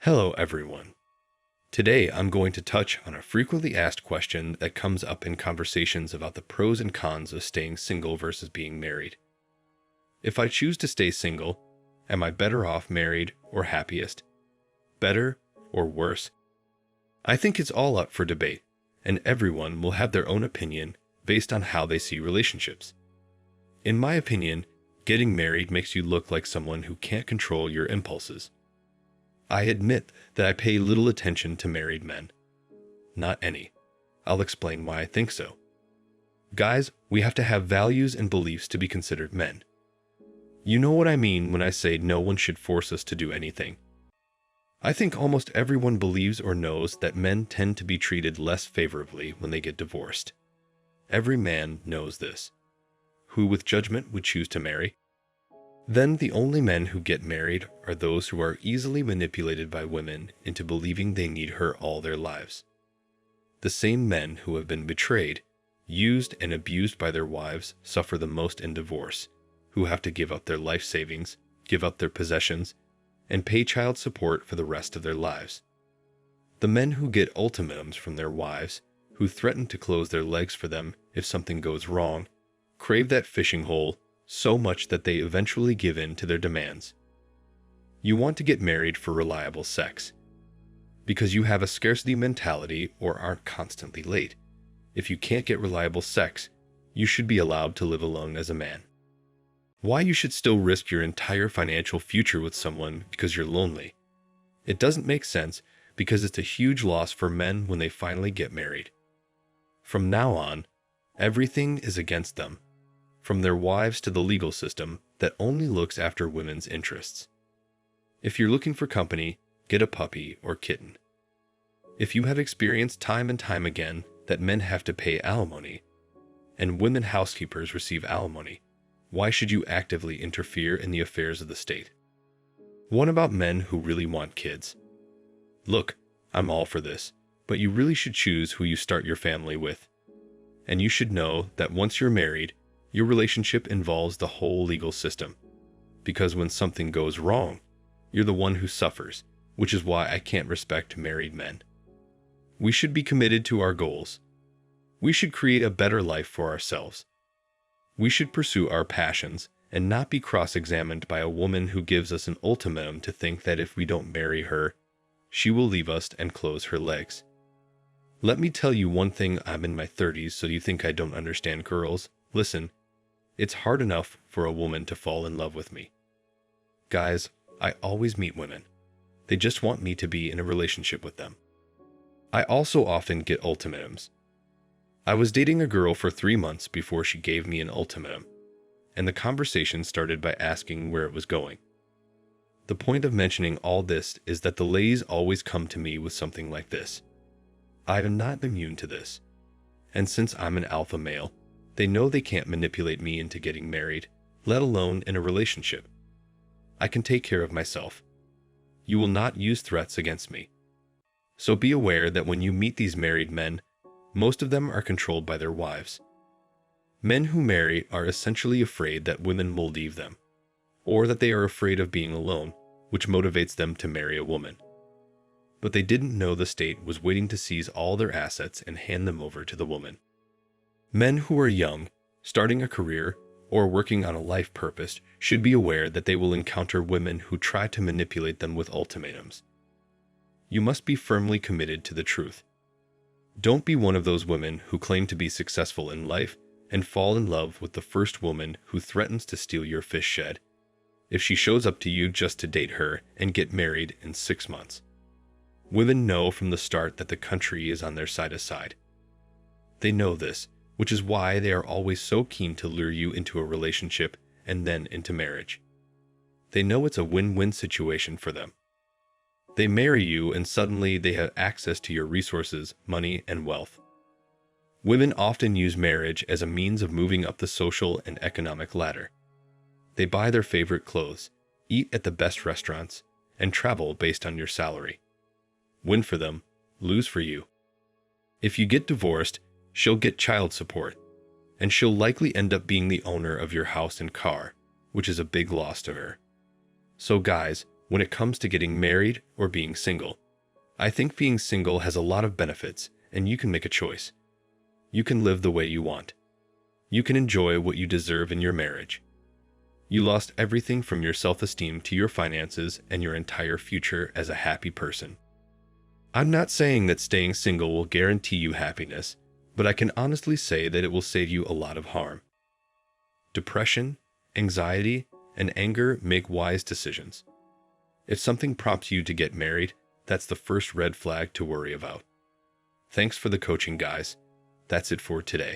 Hello everyone. Today I'm going to touch on a frequently asked question that comes up in conversations about the pros and cons of staying single versus being married. If I choose to stay single, am I better off married or happiest? Better or worse? I think it's all up for debate, and everyone will have their own opinion based on how they see relationships. In my opinion, getting married makes you look like someone who can't control your impulses. I admit that I pay little attention to married men. Not any. I'll explain why I think so. Guys, we have to have values and beliefs to be considered men. You know what I mean when I say no one should force us to do anything. I think almost everyone believes or knows that men tend to be treated less favorably when they get divorced. Every man knows this. Who with judgment would choose to marry? Then the only men who get married are those who are easily manipulated by women into believing they need her all their lives. The same men who have been betrayed, used and abused by their wives suffer the most in divorce, who have to give up their life savings, give up their possessions, and pay child support for the rest of their lives. The men who get ultimatums from their wives, who threaten to close their legs for them if something goes wrong, crave that fishing hole so much that they eventually give in to their demands. You want to get married for reliable sex, because you have a scarcity mentality or aren't constantly late. If you can't get reliable sex, you should be allowed to live alone as a man. Why you should still risk your entire financial future with someone because you're lonely? It doesn't make sense because it's a huge loss for men when they finally get married. From now on, everything is against them, from their wives to the legal system that only looks after women's interests. If you're looking for company, get a puppy or kitten. If you have experienced time and time again that men have to pay alimony, and women housekeepers receive alimony, why should you actively interfere in the affairs of the state? What about men who really want kids? Look, I'm all for this, but you really should choose who you start your family with. And you should know that once you're married, your relationship involves the whole legal system, because when something goes wrong, you're the one who suffers, which is why I can't respect married men. We should be committed to our goals. We should create a better life for ourselves. We should pursue our passions and not be cross-examined by a woman who gives us an ultimatum to think that if we don't marry her, she will leave us and close her legs. Let me tell you one thing. I'm in my 30s, so you think I don't understand girls? Listen. It's hard enough for a woman to fall in love with me. Guys, I always meet women. They just want me to be in a relationship with them. I also often get ultimatums. I was dating a girl for 3 months before she gave me an ultimatum, and the conversation started by asking where it was going. The point of mentioning all this is that the ladies always come to me with something like this. I am not immune to this, and since I'm an alpha male, they know they can't manipulate me into getting married, let alone in a relationship. I can take care of myself. You will not use threats against me. So be aware that when you meet these married men, most of them are controlled by their wives. Men who marry are essentially afraid that women will leave them, or that they are afraid of being alone, which motivates them to marry a woman. But they didn't know the state was waiting to seize all their assets and hand them over to the woman. Men who are young, starting a career, or working on a life purpose should be aware that they will encounter women who try to manipulate them with ultimatums. You must be firmly committed to the truth. Don't be one of those women who claim to be successful in life and fall in love with the first woman who threatens to steal your fish shed if she shows up to you just to date her and get married in 6 months. Women know from the start that the country is on their side. They know this, which is why they are always so keen to lure you into a relationship and then into marriage. They know it's a win-win situation for them. They marry you and suddenly they have access to your resources, money, and wealth. Women often use marriage as a means of moving up the social and economic ladder. They buy their favorite clothes, eat at the best restaurants, and travel based on your salary. Win for them, lose for you. If you get divorced, she'll get child support, and she'll likely end up being the owner of your house and car, which is a big loss to her. So guys, when it comes to getting married or being single. I think being single has a lot of benefits, and you can make a choice. You can live the way you want. You can enjoy what you deserve in your marriage. You lost everything from your self-esteem to your finances and your entire future as a happy person. I'm not saying that staying single will guarantee you happiness, but I can honestly say that it will save you a lot of harm. Depression, anxiety, and anger make wise decisions. If something prompts you to get married, that's the first red flag to worry about. Thanks for the coaching, guys. That's it for today.